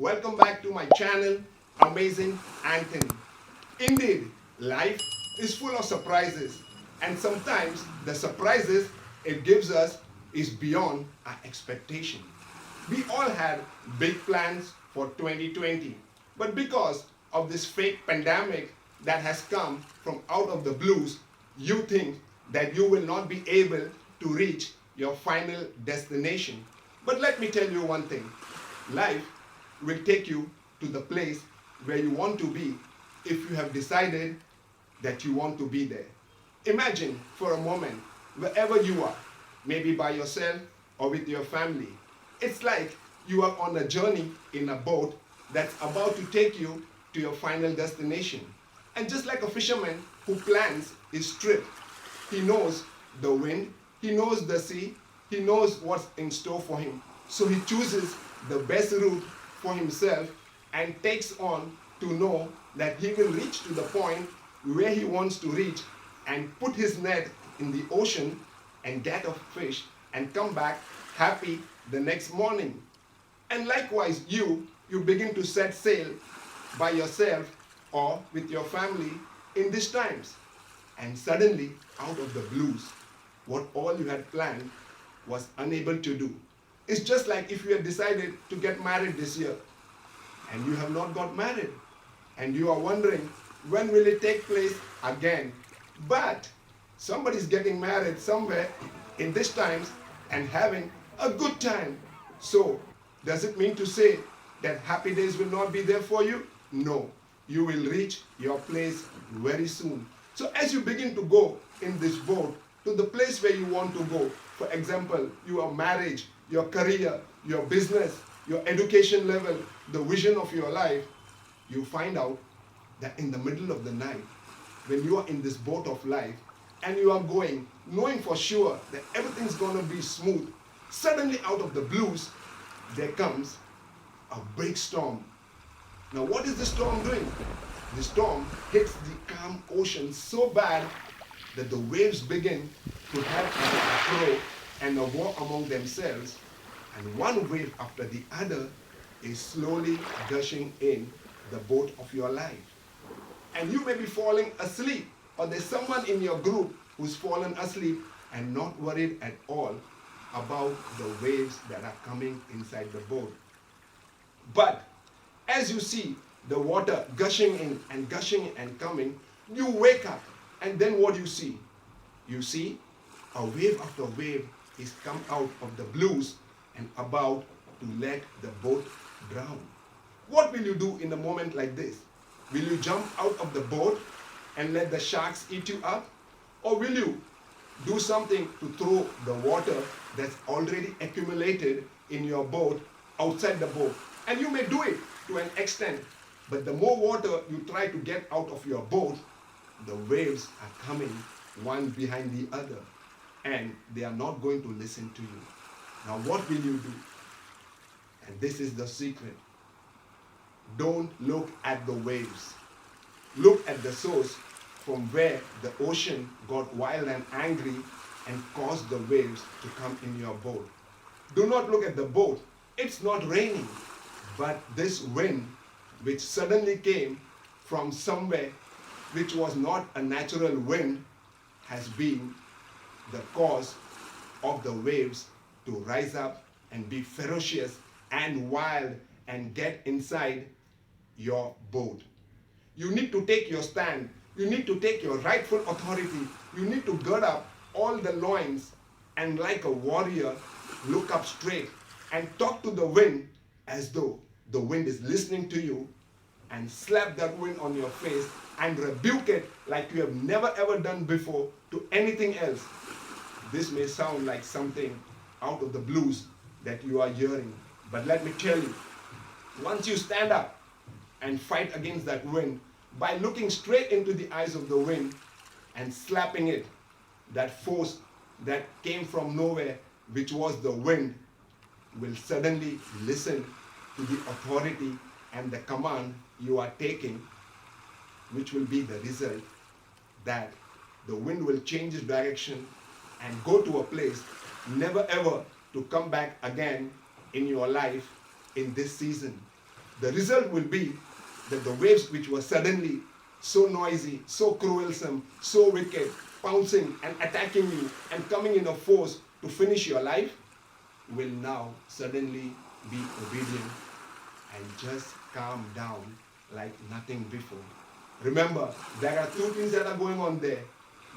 Welcome back to my channel, Amazing Anthony. Indeed, life is full of surprises, and sometimes the surprises it gives us is beyond our expectation. We all had big plans for 2020, but because of this fake pandemic that has come from out of the blues, you think that you will not be able to reach your final destination. But let me tell you one thing, life will take you to the place where you want to be if you have decided that you want to be there. Imagine for a moment, wherever you are, maybe by yourself or with your family, it's like you are on a journey in a boat that's about to take you to your final destination. And just like a fisherman who plans his trip, he knows the wind, he knows the sea, he knows what's in store for him. So he chooses the best route for himself and takes on to know that he will reach to the point where he wants to reach and put his net in the ocean and get a fish and come back happy the next morning. And likewise, you begin to set sail by yourself or with your family in these times. And suddenly, out of the blues, what all you had planned was unable to do. It's just like if you had decided to get married this year and you have not got married and you are wondering when will it take place again. But somebody's getting married somewhere in these times and having a good time. So does it mean to say that happy days will not be there for you? No, you will reach your place very soon. So as you begin to go in this boat to the place where you want to go, for example, your marriage, your career, your business, your education level, the vision of your life, you find out that in the middle of the night, when you are in this boat of life and you are going, knowing for sure that everything's going to be smooth, suddenly out of the blues, there comes a big storm. Now what is the storm doing? The storm hits the calm ocean so bad that the waves begin to have a throw and a war among themselves, and one wave after the other is slowly gushing in the boat of your life. And you may be falling asleep, or there's someone in your group who's fallen asleep and not worried at all about the waves that are coming inside the boat. But as you see the water gushing in and coming, you wake up, and then what do you see? You see a wave after wave is come out of the blues and about to let the boat drown. What will you do in a moment like this? Will you jump out of the boat and let the sharks eat you up? Or will you do something to throw the water that's already accumulated in your boat outside the boat? And you may do it to an extent, but the more water you try to get out of your boat, the waves are coming one behind the other, and they are not going to listen to you. Now what will you do? And this is the secret. Don't look at the waves. Look at the source from where the ocean got wild and angry and caused the waves to come in your boat. Do not look at the boat. It's not raining, but this wind which suddenly came from somewhere which was not a natural wind has been the cause of the waves to rise up and be ferocious and wild and get inside your boat. You need to take your stand. You need to take your rightful authority. You need to gird up all the loins and like a warrior, look up straight and talk to the wind as though the wind is listening to you, and slap that wind on your face and rebuke it like you have never ever done before to anything else. This may sound like something out of the blues that you are hearing, but let me tell you, once you stand up and fight against that wind by looking straight into the eyes of the wind and slapping it, that force that came from nowhere, which was the wind, will suddenly listen to the authority and the command you are taking, which will be the result that the wind will change its direction and go to a place never ever to come back again in your life in this season. The result will be that the waves which were suddenly so noisy, so quarrelsome, so wicked, pouncing and attacking you and coming in a force to finish your life will now suddenly be obedient and just calm down like nothing before. Remember, there are two things that are going on there.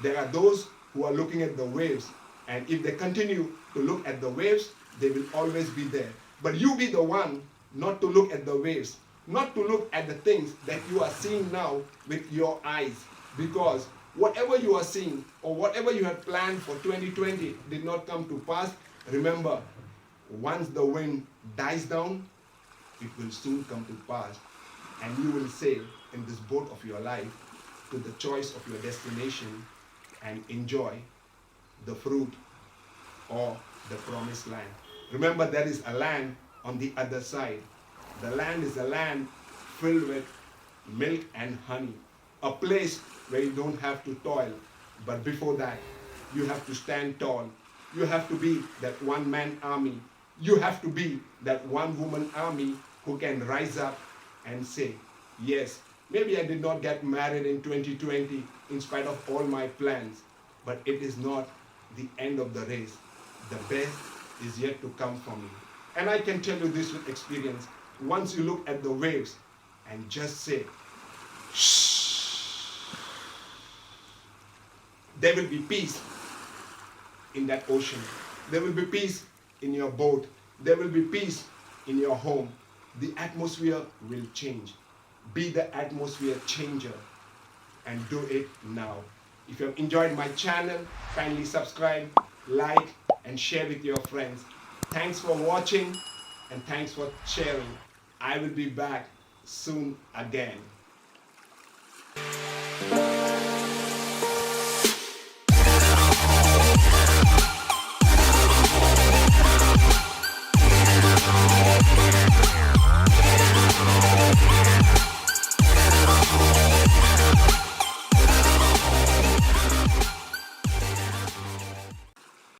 There are those who are looking at the waves, and if they continue to look at the waves, they will always be there. But you be the one not to look at the waves, not to look at the things that you are seeing now with your eyes, because whatever you are seeing or whatever you had planned for 2020 did not come to pass. Remember, once the wind dies down, it will soon come to pass, and you will sail in this boat of your life to the choice of your destination and enjoy the fruit or the promised land. Remember, there is a land on the other side. The land is a land filled with milk and honey, a place where you don't have to toil. But before that, you have to stand tall. You have to be that one-man army. You have to be that one-woman army who can rise up and say, yes, maybe I did not get married in 2020 in spite of all my plans, but it is not the end of the race. The best is yet to come for me. And I can tell you this with experience. Once you look at the waves and just say, shh, there will be peace in that ocean. There will be peace in your boat. There will be peace in your home. The atmosphere will change. Be the atmosphere changer and do it now. If you have enjoyed my channel, kindly subscribe, like, and share with your friends. Thanks for watching and thanks for sharing. I will be back soon again.